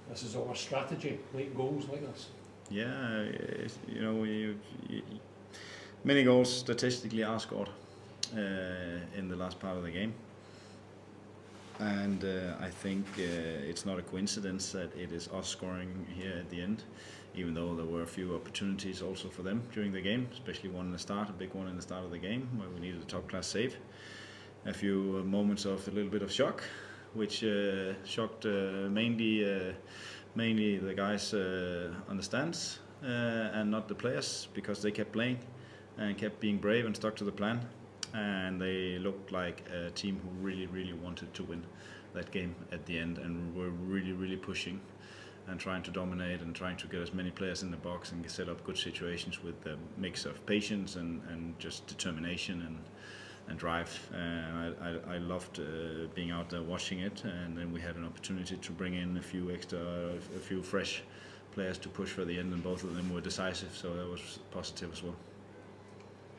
this is our strategy, late goals like this? Yeah, many goals statistically are scored in the last part of the game. And I think it's not a coincidence that it is us scoring here at the end, even though there were a few opportunities also for them during the game, especially one in the start, a big one in the start of the game where we needed a top-class save. A few moments of a little bit of shock, which shocked mainly the guys on the stands and not the players, because they kept playing and kept being brave and stuck to the plan. And they looked like a team who really, really wanted to win that game at the end, and were really, really pushing and trying to dominate and trying to get as many players in the box and set up good situations with a mix of patience and just determination and drive. And I loved being out there watching it, and then we had an opportunity to bring in a few fresh players to push for the end, and both of them were decisive, so that was positive as well.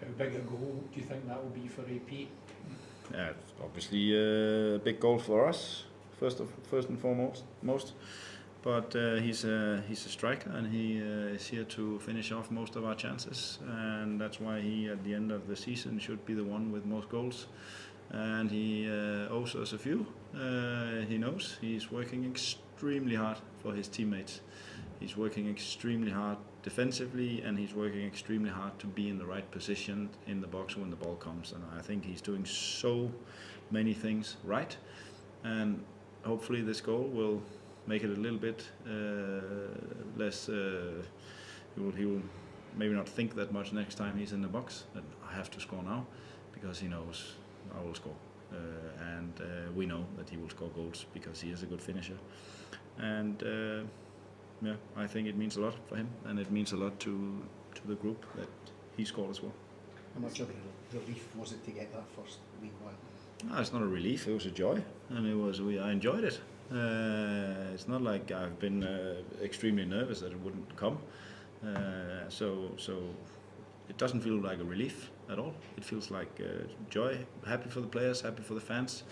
How big a goal do you think that will be for AP? Yeah, it's obviously a big goal for us, first and foremost. But he's a striker, and he is here to finish off most of our chances, and that's why he, at the end of the season, should be the one with most goals. And he owes us a few. He knows he's working extremely hard for his teammates. He's working extremely hard defensively, and he's working extremely hard to be in the right position in the box when the ball comes. And I think he's doing so many things right. And hopefully this goal will make it a little bit less. He will maybe not think that much next time he's in the box that I have to score now, because he knows I will score. And we know that he will score goals because he is a good finisher. And yeah, I think it means a lot for him, and it means a lot to the group that he scored as well. How much of a relief was it to get that first League One? No, it's not a relief, it was a joy, and I enjoyed it. It's not like I've been extremely nervous that it wouldn't come. So it doesn't feel like a relief at all. It feels like joy, happy for the players, happy for the fans,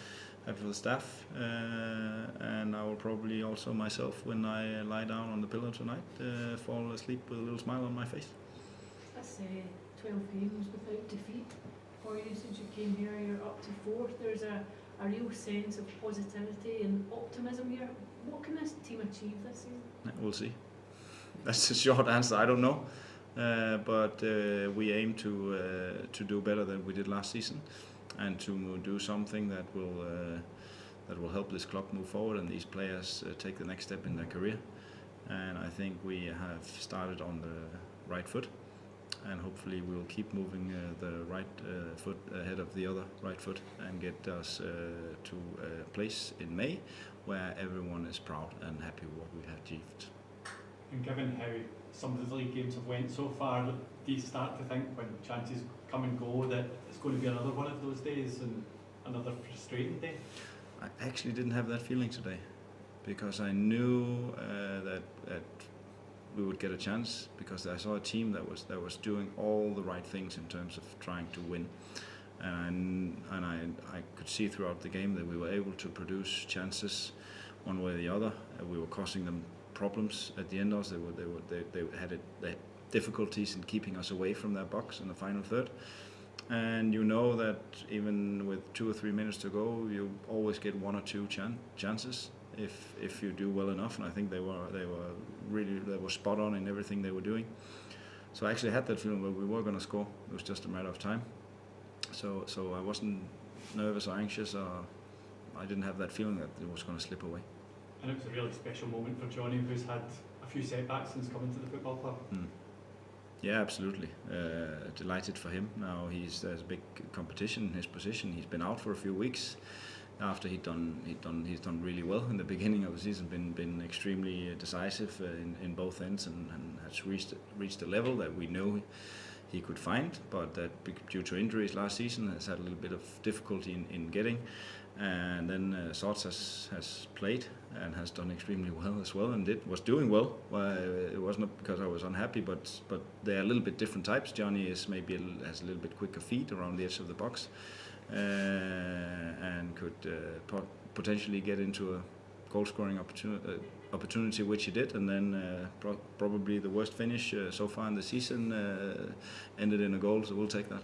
happy for the staff, and I will probably also myself, when I lie down on the pillow tonight, fall asleep with a little smile on my face. That's 12 games without defeat for you since you came here. You're up to 4th. There's a real sense of positivity and optimism here. What can this team achieve this season? We'll see. That's the short answer. I don't know, but we aim to do better than we did last season, and to do something that will help this club move forward and these players take the next step in their career. And I think we have started on the right foot, and hopefully we'll keep moving the right foot ahead of the other right foot and get us to a place in May where everyone is proud and happy with what we have achieved. And given how some of the league games have went so far, do you start to think, when chances come and go, that it's going to be another one of those days and another frustrating day? I actually didn't have that feeling today, because I knew that we would get a chance, because I saw a team that was doing all the right things in terms of trying to win, and I could see throughout the game that we were able to produce chances one way or the other. We were causing them problems at the end of us. They had difficulties in keeping us away from their box in the final third. And you know that even with 2 or 3 minutes to go, you always get 1 or 2 chances if you do well enough. And I think they were spot on in everything they were doing. So I actually had that feeling that we were going to score. It was just a matter of time. So I wasn't nervous or anxious, or I didn't have that feeling that it was going to slip away. And it was a really special moment for Johnny, who's had a few setbacks since coming to the football club. Yeah, absolutely. Delighted for him. Now there's a big competition in his position. He's been out for a few weeks after he's done really well in the beginning of the season. Been extremely decisive in both ends, and has reached a level that we know he could find, but that due to injuries last season has had a little bit of difficulty in getting. And then Sorts has played and has done extremely well as well, and was doing well. It was not because I was unhappy, but they are a little bit different types. Johnny has a little bit quicker feet around the edge of the box, and could potentially get into a goal scoring opportunity, which he did, and then probably the worst finish so far in the season ended in a goal, so we'll take that.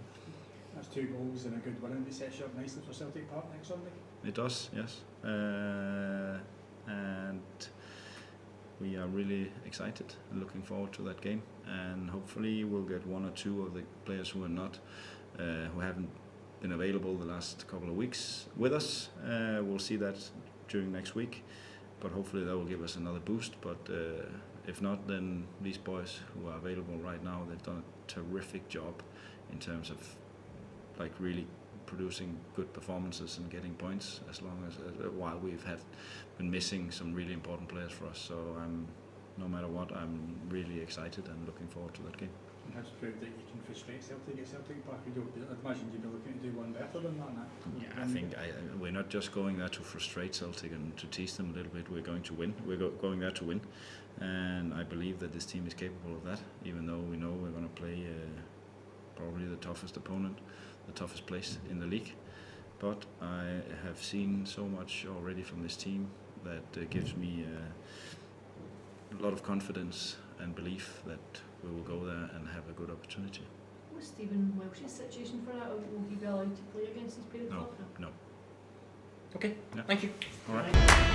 That's 2 goals and a good win, and it sets you up nicely for Celtic Park next Sunday. It does, yes. And we are really excited and looking forward to that game, and hopefully we'll get 1 or 2 of the players who haven't been available the last couple of weeks with us. We'll see that during next week, but hopefully that will give us another boost. But if not, then these boys who are available right now, they've done a terrific job in terms of like really producing good performances and getting points, as long as while we've been missing some really important players for us. So no matter what, I'm really excited and looking forward to that game. And has proved that you can frustrate Celtic at Celtic Park. I'd imagine you'd be looking to do one better than that. Yeah, I think we're not just going there to frustrate Celtic and to tease them a little bit. We're going to win. We're going there to win, and I believe that this team is capable of that. Even though we know we're going to play probably the toughest opponent, the toughest place in the league. But I have seen so much already from this team that gives me a lot of confidence and belief that we will go there and have a good opportunity. What's Stephen Welsh's situation for that? Or will he be allowed to play against his parent club? No. Okay, Yeah. thank you. All right.